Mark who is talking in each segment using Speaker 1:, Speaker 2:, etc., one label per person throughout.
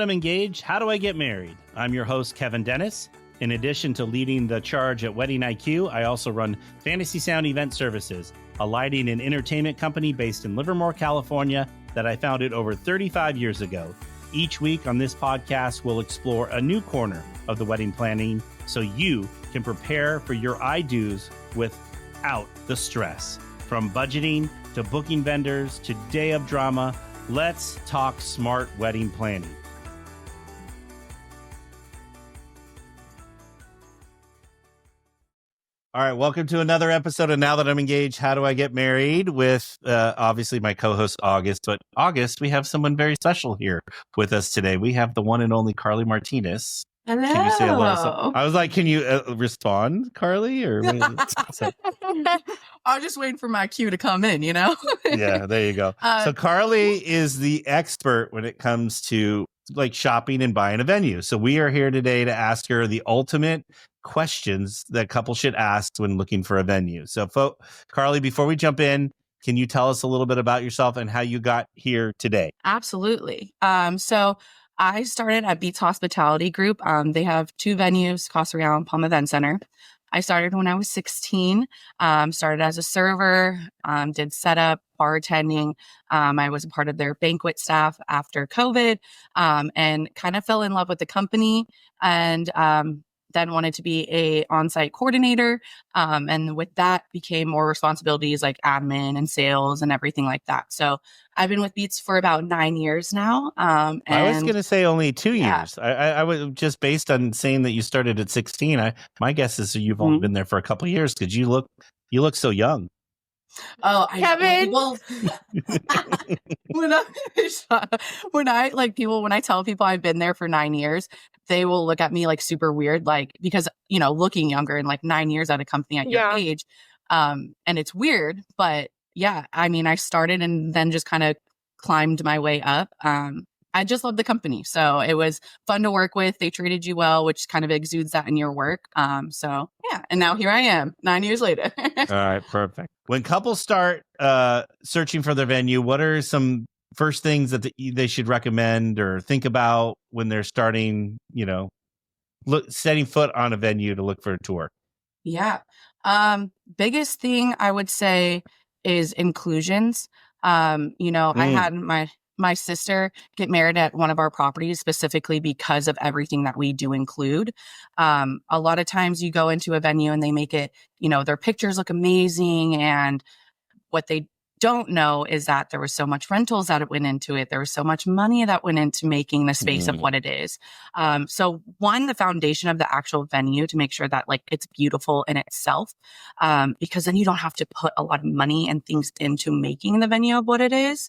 Speaker 1: I'm engaged. How do I get married? I'm your host, Kevin Dennis. In addition to leading the charge at Wedding IQ, I also run Fantasy Sound Event Services, a lighting and entertainment company based in Livermore, California, that I founded over 35 years ago. Each week on this podcast, we'll explore a new corner of the wedding planning so you can prepare for your I-dos without the stress. From budgeting to booking vendors to day of drama, let's talk smart wedding planning. All right, welcome to another episode of Now That I'm Engaged, How Do I Get Married? With obviously my co-host August. But August, we have someone very special here with us today. We have the one and only Carly Martinez.
Speaker 2: Hello.
Speaker 1: Can you say hello? So, I was like, can you respond, Carly? Or
Speaker 2: I was just waiting for my cue to come in, you know?
Speaker 1: Yeah, there you go. So Carly is the expert when it comes to like shopping and buying a venue. So we are here today to ask her the ultimate questions that couples should ask when looking for a venue. So Carly, before we jump in, can you tell us a little bit about yourself and how you got here today?
Speaker 2: Absolutely. So I started at Beets Hospitality Group. They have two venues, Costa Real and Palm Event Center. I started when I was 16, started as a server, did setup, bartending. I was a part of their banquet staff after COVID, and kind of fell in love with the company, and then wanted to be a on-site coordinator. And with that became more responsibilities like admin and sales and everything like that. So I've been with Beets for about 9 years now. And
Speaker 1: I was going to say only 2 years. I was just based on saying that you started at 16. My guess is you've only been there for a couple of years because you look so young.
Speaker 2: Oh,
Speaker 3: Kevin.
Speaker 2: When I tell people I've been there for 9 years, they will look at me like super weird, like, because, you know, looking younger and like 9 years at a company at your age. And it's weird, but yeah, I mean, I started and then just kind of climbed my way up. I just love the company. So it was fun to work with. They treated you well, which kind of exudes that in your work. So yeah. And now here I am 9 years later.
Speaker 1: All right. Perfect. When couples start searching for their venue, what are some first things that they should recommend or think about when they're starting, setting foot on a venue to look for a tour?
Speaker 2: Yeah. Biggest thing I would say is inclusions. I had my sister get married at one of our properties specifically because of everything that we do include. A lot of times you go into a venue and they make it, their pictures look amazing. And what they don't know is that there was so much rentals that went into it. There was so much money that went into making the space of what it is. So one, the foundation of the actual venue to make sure that like it's beautiful in itself, because then you don't have to put a lot of money and things into making the venue of what it is.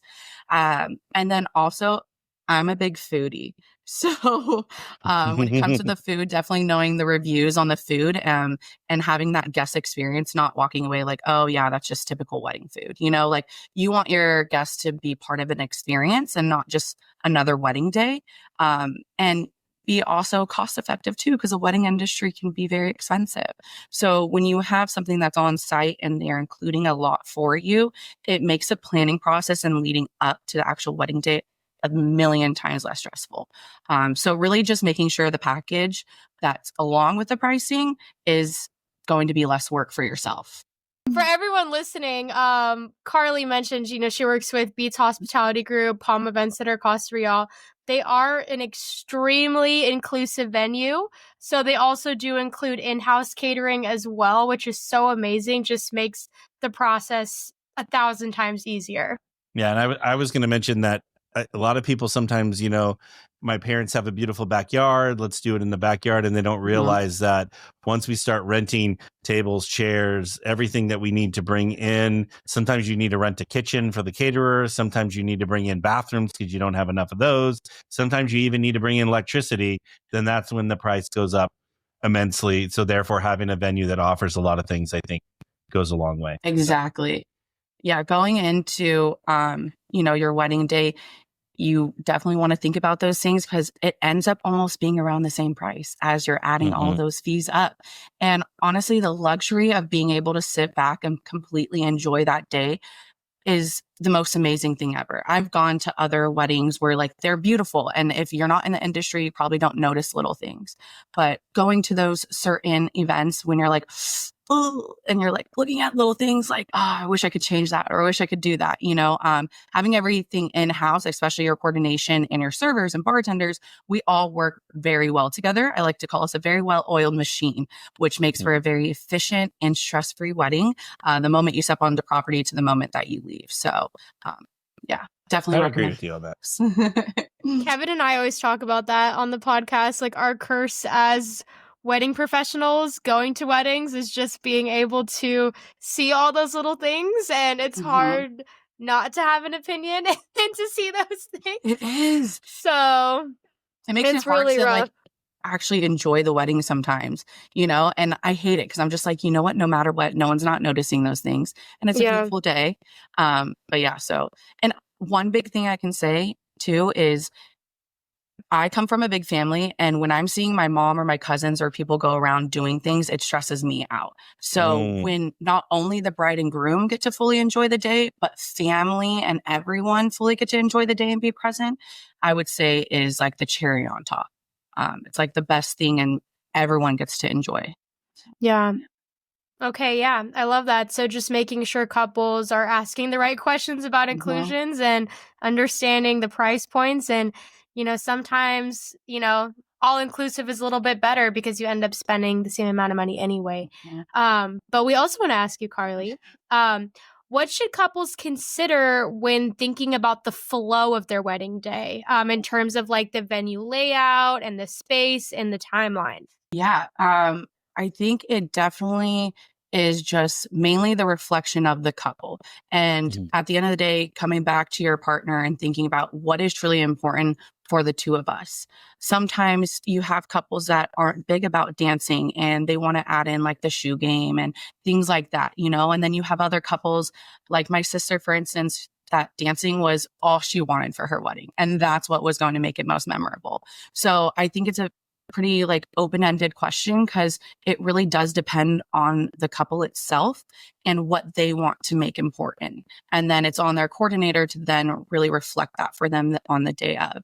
Speaker 2: And then also, I'm a big foodie. So when it comes to the food, definitely knowing the reviews on the food and having that guest experience, not walking away like, oh, yeah, that's just typical wedding food. Like you want your guests to be part of an experience and not just another wedding day. And be also cost effective too, because the wedding industry can be very expensive. So when you have something that's on site and they're including a lot for you, it makes the planning process and leading up to the actual wedding day a million times less stressful. So really just making sure the package that's along with the pricing is going to be less work for yourself.
Speaker 3: For everyone listening, Carly mentioned, she works with Beets Hospitality Group, Palm Event Center, Costa Real. They are an extremely inclusive venue. So they also do include in-house catering as well, which is so amazing. Just makes the process 1,000 times easier.
Speaker 1: Yeah. And I was going to mention that a lot of people sometimes, my parents have a beautiful backyard. Let's do it in the backyard. And they don't realize that once we start renting tables, chairs, everything that we need to bring in, sometimes you need to rent a kitchen for the caterer. Sometimes you need to bring in bathrooms because you don't have enough of those. Sometimes you even need to bring in electricity. Then that's when the price goes up immensely. So therefore, having a venue that offers a lot of things, I think, goes a long way.
Speaker 2: Exactly. Yeah. Going into, your wedding day, you definitely want to think about those things because it ends up almost being around the same price as you're adding all those fees up. And honestly, the luxury of being able to sit back and completely enjoy that day is the most amazing thing ever. I've gone to other weddings where like they're beautiful. And if you're not in the industry, you probably don't notice little things. But going to those certain events when you're like, oh, and you're like looking at little things like, oh, I wish I could change that, or I wish I could do that. Having everything in-house, especially your coordination and your servers and bartenders, we all work very well together. I like to call us a very well-oiled machine, which makes for a very efficient and stress-free wedding. The moment you step on the property to the moment that you leave. So, yeah, definitely.
Speaker 1: I agree with you on that.
Speaker 3: Kevin and I always talk about that on the podcast. Like our curse as wedding professionals going to weddings is just being able to see all those little things, and it's hard not to have an opinion and to see those things.
Speaker 2: It is.
Speaker 3: So
Speaker 2: it makes it hard really to rough. Like actually enjoy the wedding sometimes, and I hate it because I'm just like, you know what, no matter what, no one's not noticing those things, and it's a beautiful day. But yeah, so, and one big thing I can say too is I come from a big family, and when I'm seeing my mom or my cousins or people go around doing things, it stresses me out. So when not only the bride and groom get to fully enjoy the day, but family and everyone fully get to enjoy the day and be present, I would say is like the cherry on top. It's like the best thing and everyone gets to enjoy.
Speaker 3: Yeah. Okay, yeah, I love that. So just making sure couples are asking the right questions about inclusions and understanding the price points. And, sometimes, all-inclusive is a little bit better because you end up spending the same amount of money anyway. But we also want to ask you, Carly, what should couples consider when thinking about the flow of their wedding day in terms of like the venue layout and the space and the timeline?
Speaker 2: Yeah, I think it definitely is just mainly the reflection of the couple. And at the end of the day, coming back to your partner and thinking about what is truly important for the two of us. Sometimes you have couples that aren't big about dancing and they want to add in like the shoe game and things like that, and then you have other couples like my sister, for instance, that dancing was all she wanted for her wedding. And that's what was going to make it most memorable. So I think it's a pretty like open-ended question because it really does depend on the couple itself and what they want to make important. And then it's on their coordinator to then really reflect that for them on the day of.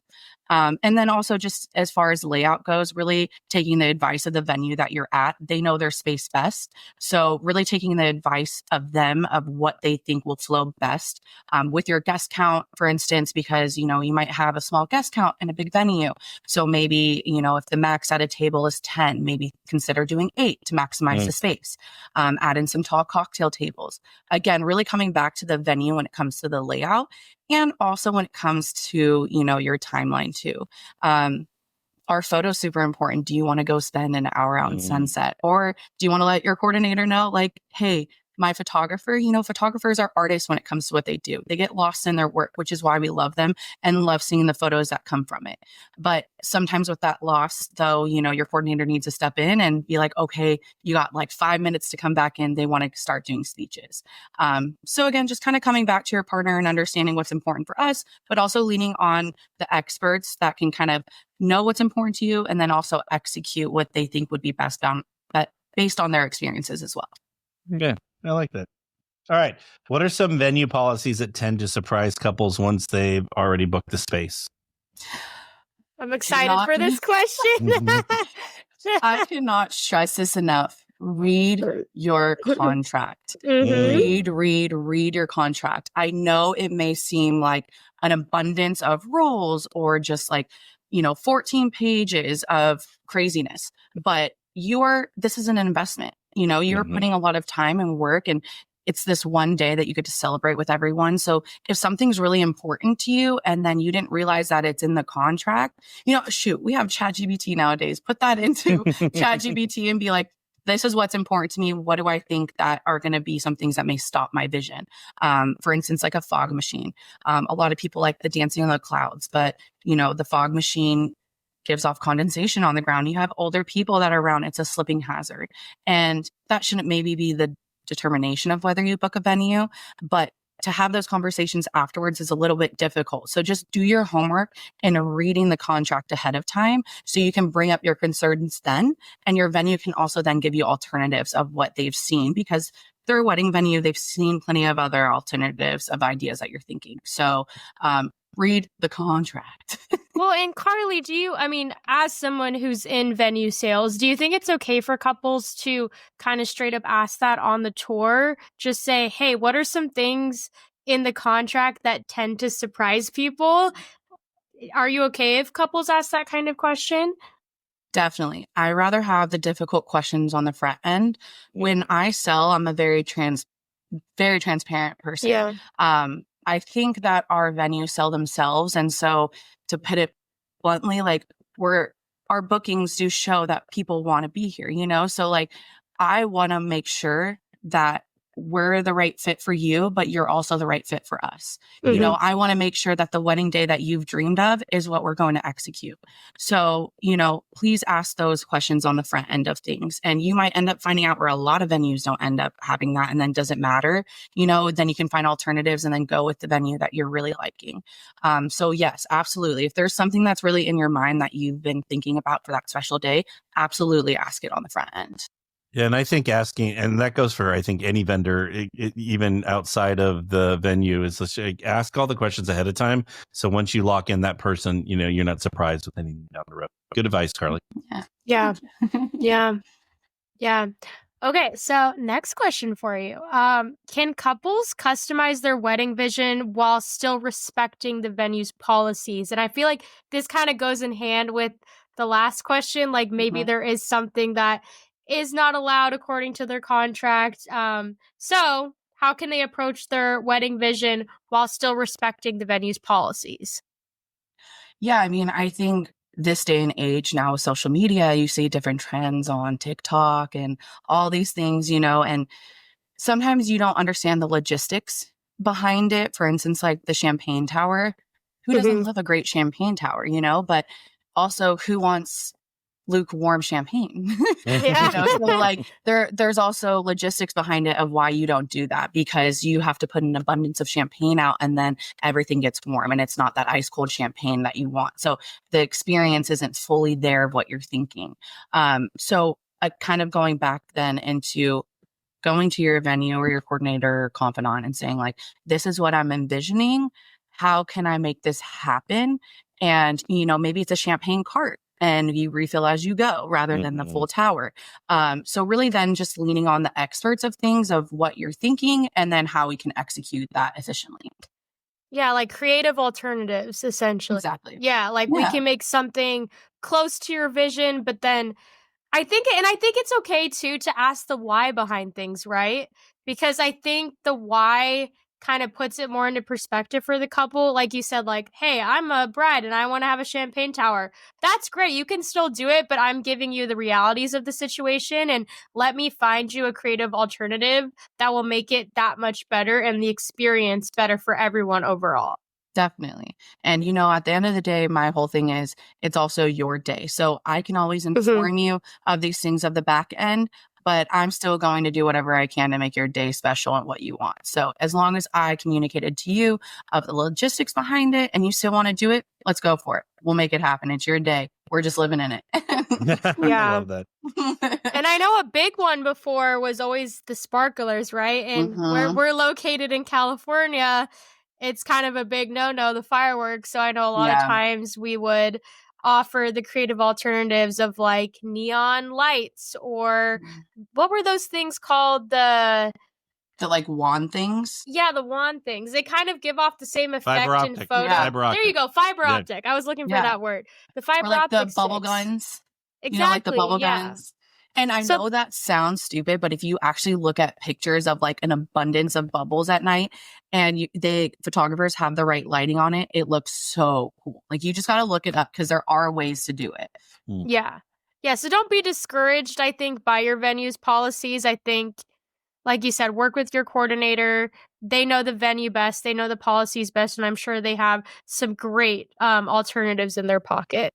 Speaker 2: And then also just as far as layout goes, really taking the advice of the venue that you're at. They know their space best. So really taking the advice of them of what they think will flow best with your guest count, for instance, because, you might have a small guest count in a big venue. So maybe, if the max at a table is 10, maybe consider doing 8 to maximize the space. Add in some tall cocktail tables. Again, really coming back to the venue when it comes to the layout. And also when it comes to, your timeline too. Our photo's super important. Do you want to go spend an hour out in sunset? Or do you want to let your coordinator know, like, hey, my photographer, photographers are artists when it comes to what they do. They get lost in their work, which is why we love them and love seeing the photos that come from it. But sometimes with that loss, though, your coordinator needs to step in and be like, okay, you got like 5 minutes to come back in. They want to start doing speeches. So again, just kind of coming back to your partner and understanding what's important for us, but also leaning on the experts that can kind of know what's important to you and then also execute what they think would be best based on their experiences as well.
Speaker 1: Yeah. I like that. All right. What are some venue policies that tend to surprise couples once they've already booked the space?
Speaker 3: I'm excited for this question.
Speaker 2: I cannot stress this enough. Read your contract. Read your contract. I know it may seem like an abundance of rules or just like, 14 pages of craziness, but this is an investment. You're putting a lot of time and work, and it's this one day that you get to celebrate with everyone. So if something's really important to you and then you didn't realize that it's in the contract, we have ChatGPT nowadays. Put that into ChatGPT and be like, this is what's important to me. What do I think that are going to be some things that may stop my vision? For instance, like a fog machine. A lot of people like the dancing on the clouds, but the fog machine gives off condensation on the ground. You have older people that are around. It's a slipping hazard. And that shouldn't maybe be the determination of whether you book a venue, but to have those conversations afterwards is a little bit difficult. So just do your homework and reading the contract ahead of time so you can bring up your concerns then. And your venue can also then give you alternatives of what they've seen because they're a wedding venue. They've seen plenty of other alternatives of ideas that you're thinking. So read the contract.
Speaker 3: Well, and Carly, as someone who's in venue sales, do you think it's okay for couples to kind of straight up ask that on the tour? Just say, hey, what are some things in the contract that tend to surprise people? Are you okay if couples ask that kind of question?
Speaker 2: Definitely. I rather have the difficult questions on the front end. When I sell, I'm a very transparent person.
Speaker 3: Yeah.
Speaker 2: I think that our venues sell themselves. And so to put it bluntly, like our bookings do show that people want to be here, So like, I want to make sure that we're the right fit for you, but you're also the right fit for us.
Speaker 3: Mm-hmm.
Speaker 2: I want to make sure that the wedding day that you've dreamed of is what we're going to execute. So, please ask those questions on the front end of things. And you might end up finding out where a lot of venues don't end up having that, and then doesn't matter, then you can find alternatives and then go with the venue that you're really liking. So yes, absolutely. If there's something that's really in your mind that you've been thinking about for that special day, absolutely ask it on the front end.
Speaker 1: Yeah, and I think asking, and that goes for, I think, any vendor, even outside of the venue, is ask all the questions ahead of time. So once you lock in that person, you're not surprised with anything down the road. Good advice, Carly.
Speaker 3: Yeah. Yeah. Okay, so next question for you. Can couples customize their wedding vision while still respecting the venue's policies? And I feel like this kind of goes in hand with the last question. Like maybe there is something that is not allowed according to their contract. So how can they approach their wedding vision while still respecting the venue's policies?
Speaker 2: Yeah, I think this day and age now with social media, you see different trends on TikTok and all these things, and sometimes you don't understand the logistics behind it. For instance, like the champagne tower. Who doesn't love a great champagne tower, but also who wants lukewarm champagne? So like there's also logistics behind it of why you don't do that, because you have to put an abundance of champagne out and then everything gets warm and it's not that ice cold champagne that you want. So the experience isn't fully there of what you're thinking. So kind of going back then into going to your venue or your coordinator or confidant and saying like, this is what I'm envisioning. How can I make this happen? And, maybe it's a champagne cart and you refill as you go rather than the full tower. So really then just leaning on the experts of things of what you're thinking and then how we can execute that efficiently.
Speaker 3: Yeah, like creative alternatives, essentially.
Speaker 2: Exactly.
Speaker 3: Yeah, like we can make something close to your vision, but then I think it's okay too to ask the why behind things, right? Because I think the why kind of puts it more into perspective for the couple. Like you said, like, hey, I'm a bride and I want to have a champagne tower. That's great. You can still do it, but I'm giving you the realities of the situation and let me find you a creative alternative that will make it that much better and the experience better for everyone overall.
Speaker 2: Definitely. And, at the end of the day, my whole thing is it's also your day. So I can always inform you of these things of the back end, but I'm still going to do whatever I can to make your day special and what you want. So as long as I communicated to you of the logistics behind it and you still want to do it, let's go for it. We'll make it happen. It's your day. We're just living in it.
Speaker 3: Yeah.
Speaker 1: I love that.
Speaker 3: And I know a big one before was always the sparklers, right? And where we're located in California, it's kind of a big no-no, the fireworks. So I know a lot of times we would offer the creative alternatives of like neon lights or what were those things called? The
Speaker 2: like wand things?
Speaker 3: Yeah, the wand things. They kind of give off the same effect
Speaker 1: Fiber
Speaker 3: in
Speaker 1: optic.
Speaker 3: photo.
Speaker 1: Yeah.
Speaker 3: There you go, fiber optic. I was looking for that word. The fiber
Speaker 2: or like
Speaker 3: optic
Speaker 2: the bubble
Speaker 3: sticks.
Speaker 2: guns.
Speaker 3: Exactly.
Speaker 2: Like the bubble guns. And I know that sounds stupid, but if you actually look at pictures of like an abundance of bubbles at night and the photographers have the right lighting on it, it looks so cool. Like you just got to look it up because there are ways to do it.
Speaker 3: Yeah. Yeah. So don't be discouraged, I think, by your venue's policies. I think, like you said, work with your coordinator. They know the venue best. They know the policies best. And I'm sure they have some great alternatives in their pocket.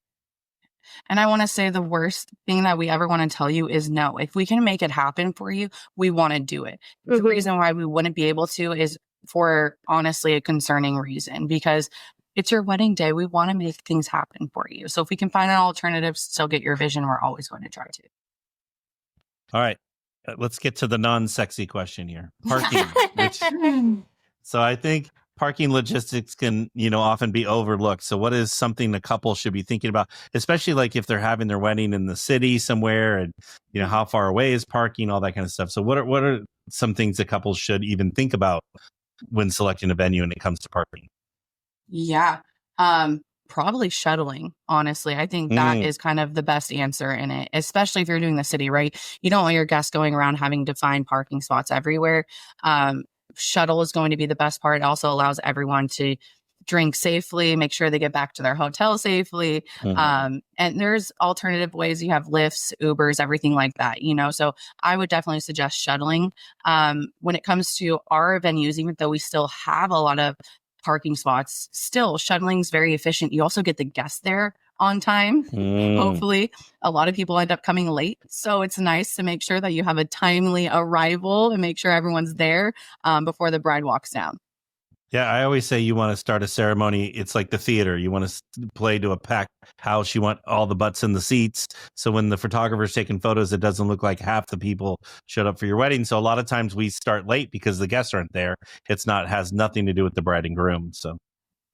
Speaker 2: And I want to say the worst thing that we ever want to tell you is no. If we can make it happen for you, we want to do it. The reason why we wouldn't be able to is for honestly a concerning reason, because it's your wedding day. We want to make things happen for you. So if we can find an alternative, still get your vision, we're always going to try to.
Speaker 1: All right. let's get to the non-sexy question here. Parking. So I think parking logistics can, often be overlooked. So what is something a couple should be thinking about, especially like if they're having their wedding in the city somewhere and, how far away is parking, all that kind of stuff. So what are some things that couples should even think about when selecting a venue when it comes to parking?
Speaker 2: Yeah. Probably shuttling, honestly. I think that is kind of the best answer in it, especially if you're doing the city, right? You don't want your guests going around having to find parking spots everywhere. Shuttle is going to be the best part. It also allows everyone to drink safely, make sure they get back to their hotel safely. And there's alternative ways. You have Lyfts, Ubers, everything like that, so I would definitely suggest shuttling. When it comes to our venues, even though we still have a lot of parking spots, still shuttling is very efficient. You also get the guests there on time. Hopefully a lot of people end up coming late, so it's nice to make sure that you have a timely arrival and make sure everyone's there before the bride walks down.
Speaker 1: Yeah, I always say you want to start a ceremony. It's like the theater. You want to play to a packed house. You want all the butts in the seats. So when the photographer's taking photos, it doesn't look like half the people showed up for your wedding. So a lot of times we start late because the guests aren't there. Has nothing to do with the bride and groom. So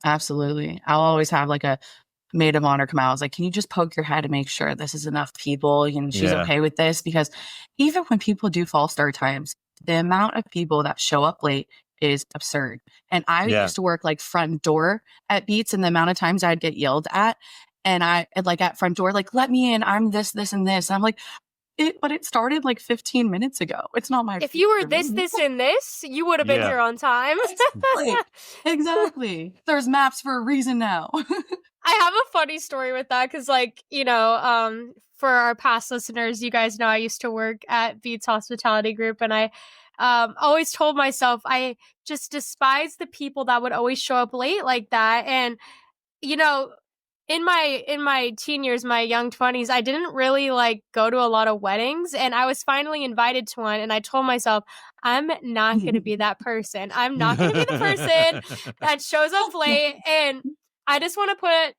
Speaker 2: absolutely. I'll always have like a maid of honor come out. I was like, can you just poke your head and make sure this is enough people and she's okay with this? Because even when people do false start times, the amount of people that show up late is absurd. And I used to work like front door at Beets, and the amount of times I'd get yelled at, and I like at front door, like, let me in, I'm this, and this. And I'm like, but it started like 15 minutes ago. It's not my
Speaker 3: If you were this, and this, you would have been here on time.
Speaker 2: Exactly. There's maps for a reason now.
Speaker 3: I have a funny story with that because, for our past listeners, you guys know I used to work at Beets Hospitality Group, and I always told myself I just despise the people that would always show up late like that. And, in my teen years, my young 20s, I didn't really go to a lot of weddings, and I was finally invited to one, and I told myself, I'm not going to be that person. I'm not going to be the person that shows up late. And I just want to put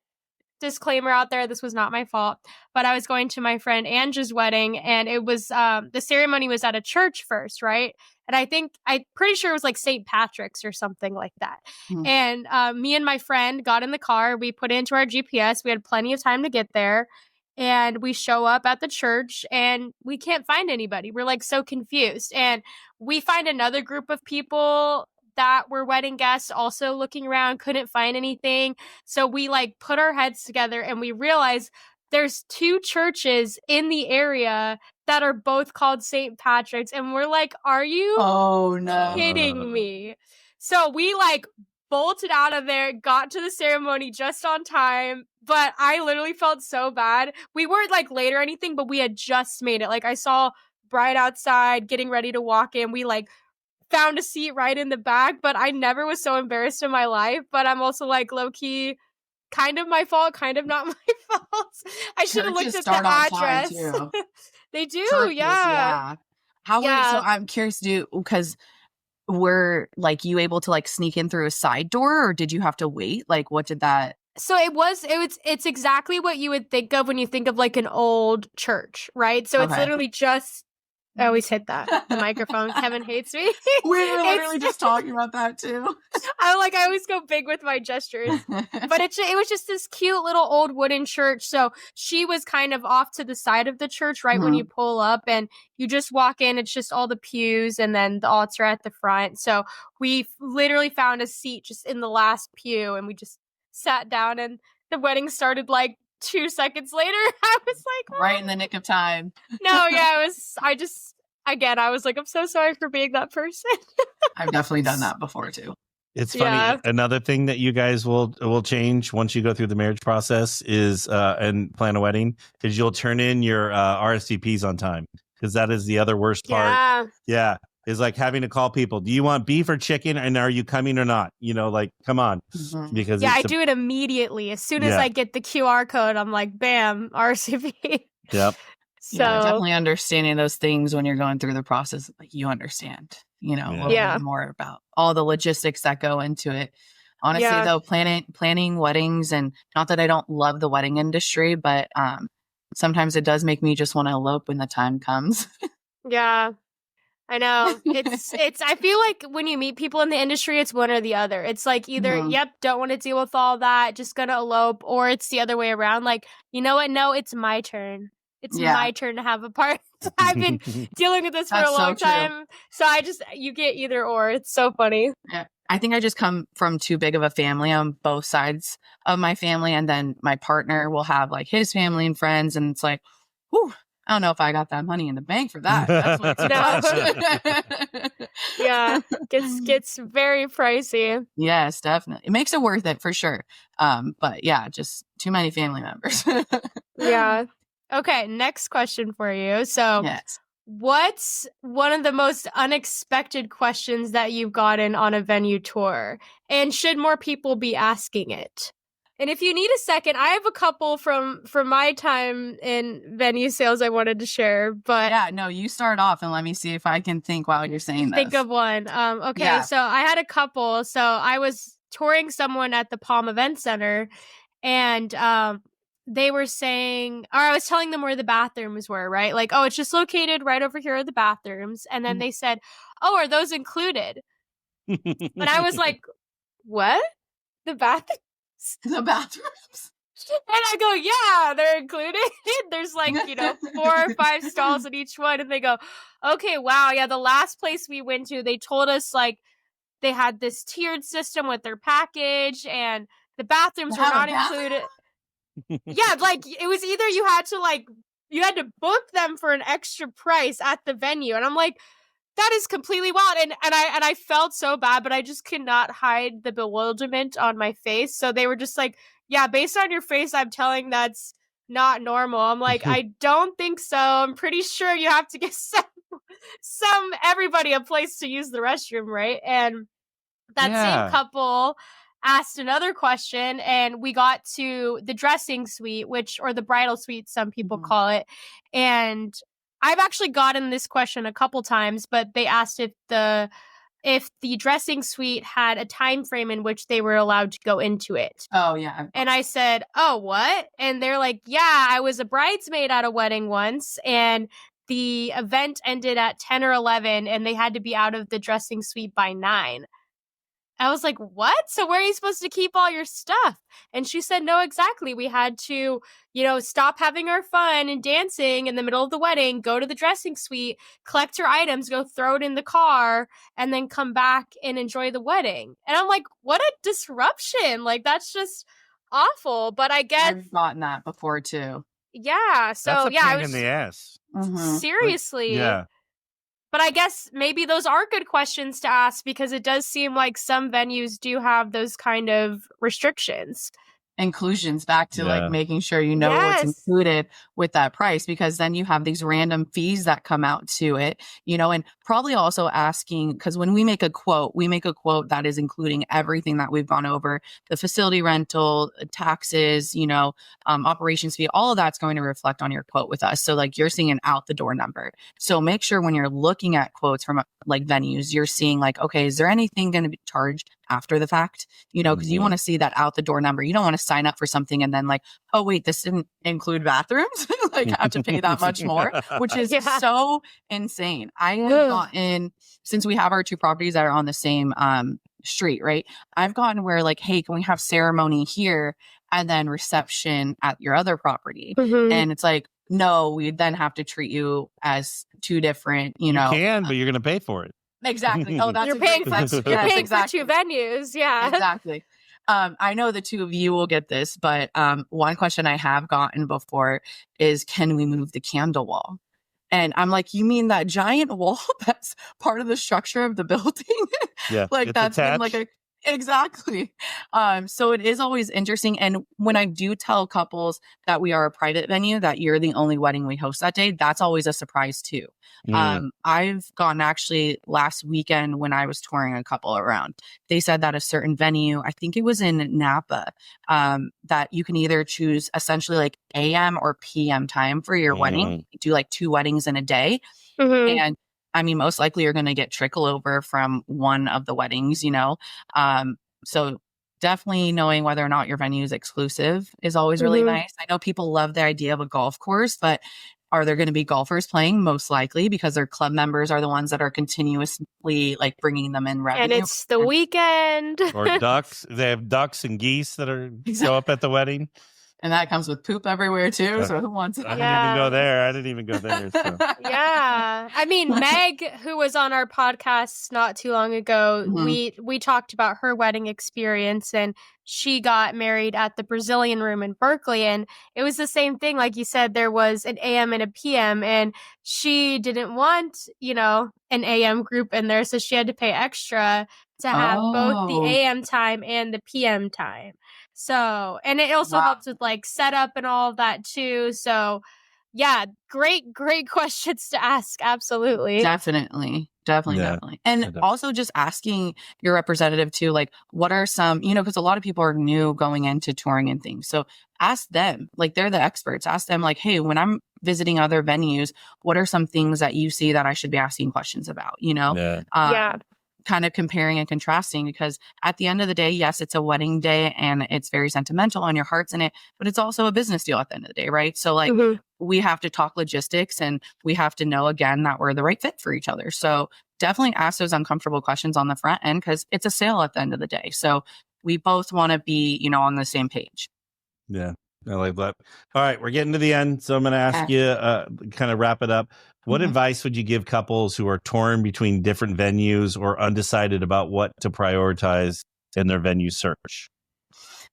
Speaker 3: disclaimer out there, this was not my fault, but I was going to my friend Angie's wedding, and it was the ceremony was at a church first, right? And I'm pretty sure it was like St. Patrick's or something like that. And me and my friend got in the car, we put it into our GPS, we had plenty of time to get there, and we show up at the church and we can't find anybody. We're so confused, and we find another group of people that were wedding guests also looking around, couldn't find anything. So we put our heads together, and we realized there's two churches in the area that are both called St. Patrick's. And we're like, are you kidding me? So we bolted out of there, got to the ceremony just on time. But I literally felt so bad. We weren't late or anything, but we had just made it. I saw bride outside getting ready to walk in. We found a seat right in the back, but I never was so embarrassed in my life. But I'm also low-key, kind of my fault, kind of not my fault. I should have looked at the address. They do, churches, yeah.
Speaker 2: So I'm curious, because were you able to sneak in through a side door, or did you have to wait? What did that?
Speaker 3: So it's exactly what you would think of when you think of an old church, right? So it's literally just, I always hit the microphone. Kevin hates me.
Speaker 2: We were literally just talking about that too.
Speaker 3: I always go big with my gestures. But it was just this cute little old wooden church. So she was kind of off to the side of the church, right when you pull up, and you just walk in. It's just all the pews, and then the altar at the front. So we literally found a seat just in the last pew, and we just sat down, and the wedding started 2 seconds later. I was
Speaker 2: right in the nick of time.
Speaker 3: No, yeah, I was I'm so sorry for being that person.
Speaker 2: I've definitely done that before too.
Speaker 1: It's funny. Yeah. Another thing that you guys will change once you go through the marriage process is and plan a wedding is you'll turn in your RSVPs on time, because that is the other worst part. Yeah. Is having to call people. Do you want beef or chicken? And are you coming or not? Come on. Because
Speaker 3: I do it immediately. As soon as I get the QR code, I'm bam, RSVP.
Speaker 1: Yep.
Speaker 2: So definitely understanding those things when you're going through the process, you understand, a little bit more about all the logistics that go into it. Honestly, though, planning weddings, and not that I don't love the wedding industry, but sometimes it does make me just want to elope when the time comes.
Speaker 3: Yeah. I know. I feel like when you meet people in the industry, it's one or the other. It's like either, yep, don't want to deal with all that, just gonna elope, or it's the other way around. Like, you know what? No, it's my turn. It's my turn to have a part. I've been dealing with this for a long time. So you get either or. It's so funny.
Speaker 2: Yeah. I think I just come from too big of a family on both sides of my family. And then my partner will have like his family and friends. And it's like, whew, I don't know if I got that money in the bank for that. That's way too much.
Speaker 3: Yeah, gets very pricey.
Speaker 2: Yes, definitely. It makes it worth it for sure. But yeah, just too many family members.
Speaker 3: Yeah. Okay, next question for you. So, what's one of the most unexpected questions that you've gotten on a venue tour? And should more people be asking it? And if you need a second, I have a couple from my time in venue sales I wanted to share. But
Speaker 2: yeah, no, you start off and let me see if I can think while you're saying this.
Speaker 3: Think of one. Okay, so I had a couple. So I was touring someone at the Palm Event Center, and they were saying, or I was telling them where the bathrooms were, right? Like, oh, it's just located right over here are the bathrooms. And then they said, oh, are those included? And I was like, what? The bathrooms?
Speaker 2: The bathrooms?
Speaker 3: And I go, yeah, they're included. There's like, 4 or 5 stalls in each one. And they go, okay, wow. Yeah, the last place we went to, they told us like they had this tiered system with their package and the bathrooms were not included. Yeah, like it was either you had to book them for an extra price at the venue. And I'm like, that is completely wild. And I felt so bad, but I just could not hide the bewilderment on my face. So they were just like, yeah, based on your face, I'm telling that's not normal. I'm like, I don't think so. I'm pretty sure you have to get everybody a place to use the restroom, right? And that same couple asked another question, and we got to the dressing suite, or the bridal suite, some people call it. And I've actually gotten this question a couple times, but they asked if the dressing suite had a time frame in which they were allowed to go into it.
Speaker 2: Oh, yeah.
Speaker 3: And I said, oh, what? And they're like, yeah, I was a bridesmaid at a wedding once, and the event ended at 10 or 11, and they had to be out of the dressing suite by 9. I was like, what? So where are you supposed to keep all your stuff? And she said, no, exactly. We had to, stop having our fun and dancing in the middle of the wedding, go to the dressing suite, collect your items, go throw it in the car, and then come back and enjoy the wedding. And I'm like, what a disruption. Like, that's just awful. But I guess
Speaker 2: I've gotten that before too.
Speaker 3: Yeah. So
Speaker 1: that's a
Speaker 3: yeah,
Speaker 1: pain in the ass.
Speaker 3: Seriously.
Speaker 1: Yeah.
Speaker 3: But I guess maybe those are good questions to ask because it does seem like some venues do have those kind of restrictions.
Speaker 2: Inclusions back to like making sure what's included with that price, because then you have these random fees that come out to it, and probably also asking, because when we make a quote that is including everything that we've gone over, the facility rental, taxes, operations fee, all of that's going to reflect on your quote with us. So like you're seeing an out the door number. So make sure when you're looking at quotes from like venues, you're seeing like, okay, is there anything going to be charged after the fact, because you want to see that out the door number. You don't want to sign up for something and then like, oh wait, this didn't include bathrooms. Like I have to pay that much more, which is so insane. I have gotten, since we have our 2 properties that are on the same street, right? I've gotten where like, hey, can we have ceremony here and then reception at your other property? And it's like, no, we then have to treat you as 2 different,
Speaker 1: You can, but you're going to pay for it.
Speaker 2: Exactly. Oh, that's
Speaker 3: you're paying for 2 venues. Yeah,
Speaker 2: exactly. I know the 2 of you will get this, but one question I have gotten before is, can we move the candle wall? And I'm like, you mean that giant wall that's part of the structure of the building?
Speaker 1: Yeah,
Speaker 2: like that's been like a exactly. So it is always interesting. And when I do tell couples that we are a private venue, that you're the only wedding we host that day, that's always a surprise too. I've gotten actually last weekend when I was touring a couple around, they said that a certain venue, I think it was in Napa, that you can either choose essentially like AM or PM time for your wedding, do like 2 weddings in a day. And I mean, most likely you're going to get trickle over from one of the weddings, so definitely knowing whether or not your venue is exclusive is always really nice. I know people love the idea of a golf course, but Are there going to be golfers playing? Most likely, because their club members are the ones that are continuously like bringing them in revenue.
Speaker 3: And it's the weekend.
Speaker 1: Or ducks. They have ducks and geese that show up at the wedding.
Speaker 2: And that comes with poop everywhere too. So who wants it?
Speaker 1: I didn't even go there. I didn't even go there. So.
Speaker 3: Yeah. I mean, Meg, who was on our podcast not too long ago, we talked about her wedding experience, and she got married at the Brazilian Room in Berkeley. And it was the same thing. Like you said, there was an AM and a PM, and she didn't want, an AM group in there. So she had to pay extra to have both the AM time and the PM time. So, and it also helps with like setup and all of that too. So yeah, great questions to ask. Absolutely.
Speaker 2: Definitely. And also just asking your representative too, like, what are some, because a lot of people are new going into touring and things. So ask them, like, they're the experts. Ask them like, hey, when I'm visiting other venues, what are some things that you see that I should be asking questions about, kind of comparing and contrasting, because at the end of the day, yes, it's a wedding day and it's very sentimental and your heart's in it, but it's also a business deal at the end of the day, right? So like we have to talk logistics and we have to know again that we're the right fit for each other. So definitely ask those uncomfortable questions on the front end, because it's a sale at the end of the day. So we both want to be, on the same page.
Speaker 1: Yeah. I like that. All right, we're getting to the end, so I'm going to ask you, kind of wrap it up. What advice would you give couples who are torn between different venues or undecided about what to prioritize in their venue search?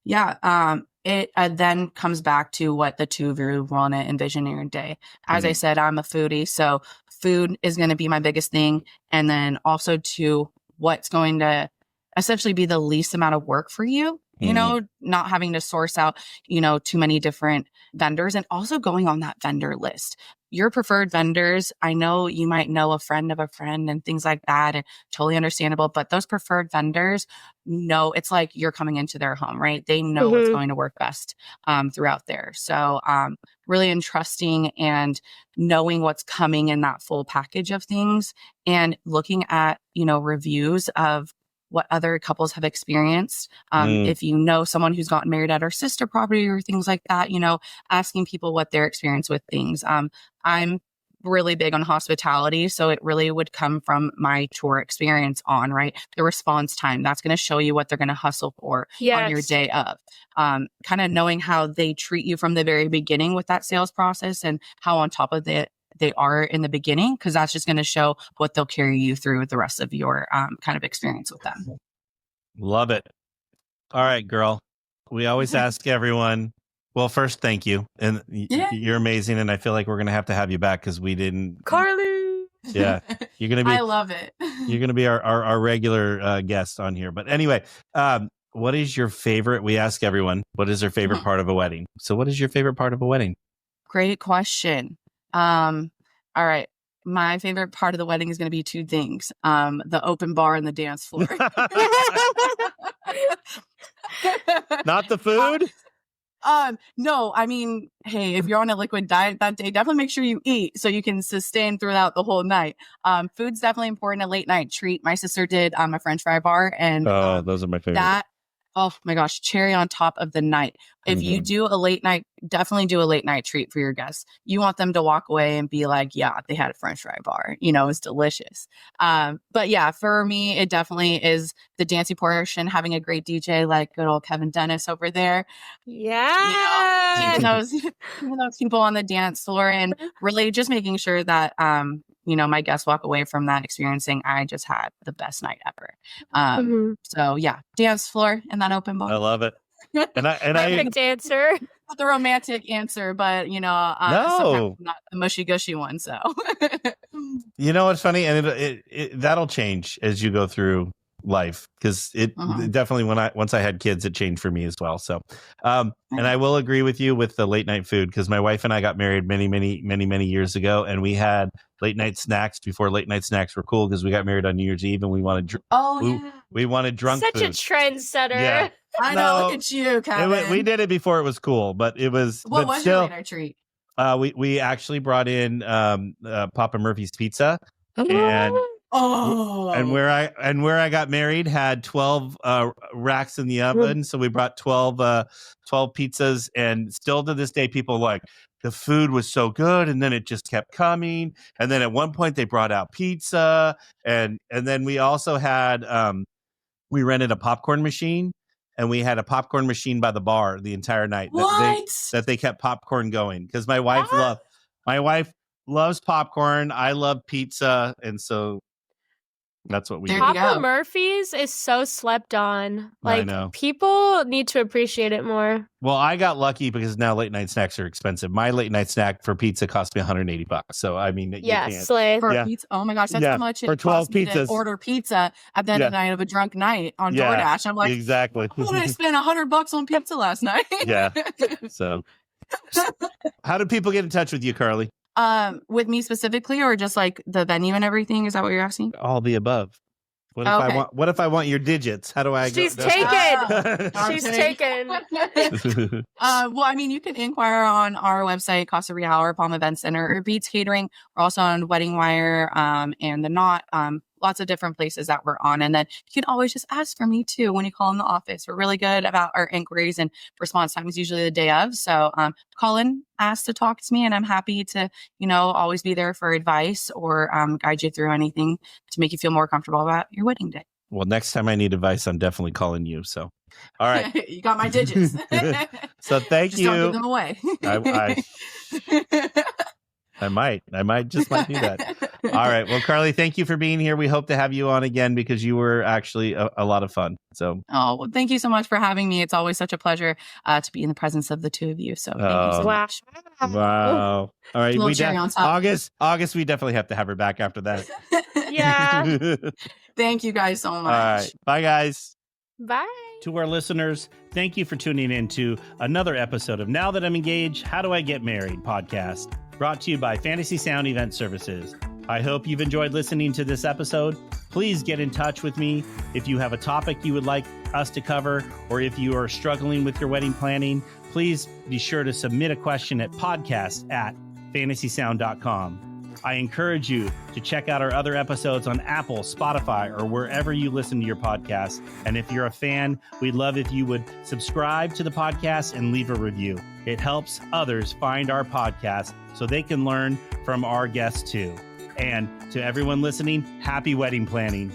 Speaker 2: Yeah, it then comes back to what the two of you want to envision in your day. As I said, I'm a foodie, so food is going to be my biggest thing, and then also to what's going to essentially be the least amount of work for you. Not having to source out, too many different vendors, and also going on that vendor list. Your preferred vendors, I know you might know a friend of a friend and things like that, and totally understandable, but those preferred vendors know it's like you're coming into their home, right? They know what's going to work best throughout there. So really entrusting and knowing what's coming in that full package of things, and looking at, reviews of what other couples have experienced. If you know someone who's gotten married at our sister property or things like that, asking people what their experience with things. I'm really big on hospitality, so it really would come from my tour experience on, right? The response time, that's going to show you what they're going to hustle for on your day of. Kind of knowing how they treat you from the very beginning with that sales process and how on top of it they are in the beginning, because that's just going to show what they'll carry you through with the rest of your kind of experience with them.
Speaker 1: Love it. All right, girl. We always ask everyone, well, first, thank you. And you're amazing. And I feel like we're going to have you back, because we didn't.
Speaker 3: Carly.
Speaker 1: Yeah. You're going to be.
Speaker 2: I love it.
Speaker 1: You're going to be our regular guest on here. But anyway, what is your favorite? We ask everyone, what is their favorite part of a wedding? So what is your favorite part of a wedding? Great
Speaker 2: question. All right. My favorite part of the wedding is going to be two things. The open bar and the dance floor.
Speaker 1: Not the food?
Speaker 2: No, I mean, hey, if you're on a liquid diet that day, definitely make sure you eat so you can sustain throughout the whole night. Food's definitely important, a late night treat. My sister did a French fry bar, and
Speaker 1: those are my favorite.
Speaker 2: Oh my gosh, cherry on top of the night. If you do a late night, definitely do a late night treat for your guests. You want them to walk away and be like, yeah, they had a French fry bar. It's delicious. But yeah, for me, it definitely is the dancing portion, having a great DJ like good old Kevin Dennis over there.
Speaker 3: Yeah.
Speaker 2: Keeping those people on the dance floor, and really just making sure that, my guests walk away from that experiencing, I just had the best night ever. So yeah, dance floor and that open bar.
Speaker 1: I love it. And
Speaker 3: Perfect answer.
Speaker 2: Not the romantic answer, but
Speaker 1: no,
Speaker 2: not the mushy gushy one. So
Speaker 1: what's funny, and it that'll change as you go through life, because it definitely once I had kids, it changed for me as well. So and I will agree with you with the late night food, because my wife and I got married many years ago, and we had late night snacks before late night snacks were cool, because we got married on New Year's Eve and we wanted we wanted drunk
Speaker 3: such
Speaker 1: food.
Speaker 3: a trendsetter.
Speaker 2: Yeah. I know, look at you, Kevin.
Speaker 1: We did it before it was cool, but it was.
Speaker 2: What was your late night treat?
Speaker 1: We actually brought in Papa Murphy's Pizza, and where I got married had 12 racks in the oven, so we brought 12 pizzas, and still to this day people like, the food was so good, and then it just kept coming. And then at one point they brought out pizza, and then we also had we rented a popcorn machine, and we had a popcorn machine by the bar the entire night. That they kept popcorn going because my wife loves popcorn. I love pizza, and so that's what we did.
Speaker 3: Papa Murphy's is so slept on. Like,
Speaker 1: I know.
Speaker 3: People need to appreciate it more.
Speaker 1: Well, I got lucky because now late night snacks are expensive. My late night snack for pizza cost me $180. So I mean,
Speaker 3: slay.
Speaker 2: For pizza. Oh my gosh, that's how much it
Speaker 1: for 12
Speaker 2: cost me
Speaker 1: pizzas.
Speaker 2: to order pizza at the end of the night of a drunk night on DoorDash. I'm like,
Speaker 1: exactly.
Speaker 2: Why did I spend $100 on pizza last night?
Speaker 1: Yeah. So, how do people get in touch with you, Carly?
Speaker 2: With me specifically, or just like the venue and everything? Is that what you're asking?
Speaker 1: All the above. What if I want your digits? How do I
Speaker 3: She's
Speaker 1: go?
Speaker 3: taken. She's taken.
Speaker 2: Well, I mean, you can inquire on our website, Casa Real or Palm Event Center or Beets Catering. We're also on Wedding Wire and The Knot. Lots of different places that we're on. And then you can always just ask for me too when you call in the office. We're really good about our inquiries, and response time is usually the day of. So call in, ask to talk to me, and I'm happy to, always be there for advice or guide you through anything to make you feel more comfortable about your wedding day.
Speaker 1: Well, next time I need advice, I'm definitely calling you. So, all right.
Speaker 2: You got my digits.
Speaker 1: So thank
Speaker 2: just
Speaker 1: you.
Speaker 2: Don't give them away.
Speaker 1: I might do that. All right. Well, Carly, thank you for being here. We hope to have you on again because you were actually a lot of fun. So,
Speaker 2: well, thank you so much for having me. It's always such a pleasure to be in the presence of the two of you. So, thank you so much.
Speaker 1: Wow. All right. August, we definitely have to have her back after that.
Speaker 3: Yeah.
Speaker 2: Thank you guys so much.
Speaker 1: All right. Bye, guys.
Speaker 3: Bye.
Speaker 1: To our listeners, thank you for tuning in to another episode of Now That I'm Engaged, How Do I Get Married podcast, brought to you by Fantasy Sound Event Services. I hope you've enjoyed listening to this episode. Please get in touch with me if you have a topic you would like us to cover, or if you are struggling with your wedding planning. Please be sure to submit a question at podcast@fantasysound.com. I encourage you to check out our other episodes on Apple, Spotify, or wherever you listen to your podcast. And if you're a fan, we'd love if you would subscribe to the podcast and leave a review. It helps others find our podcast so they can learn from our guests too. And to everyone listening, happy wedding planning.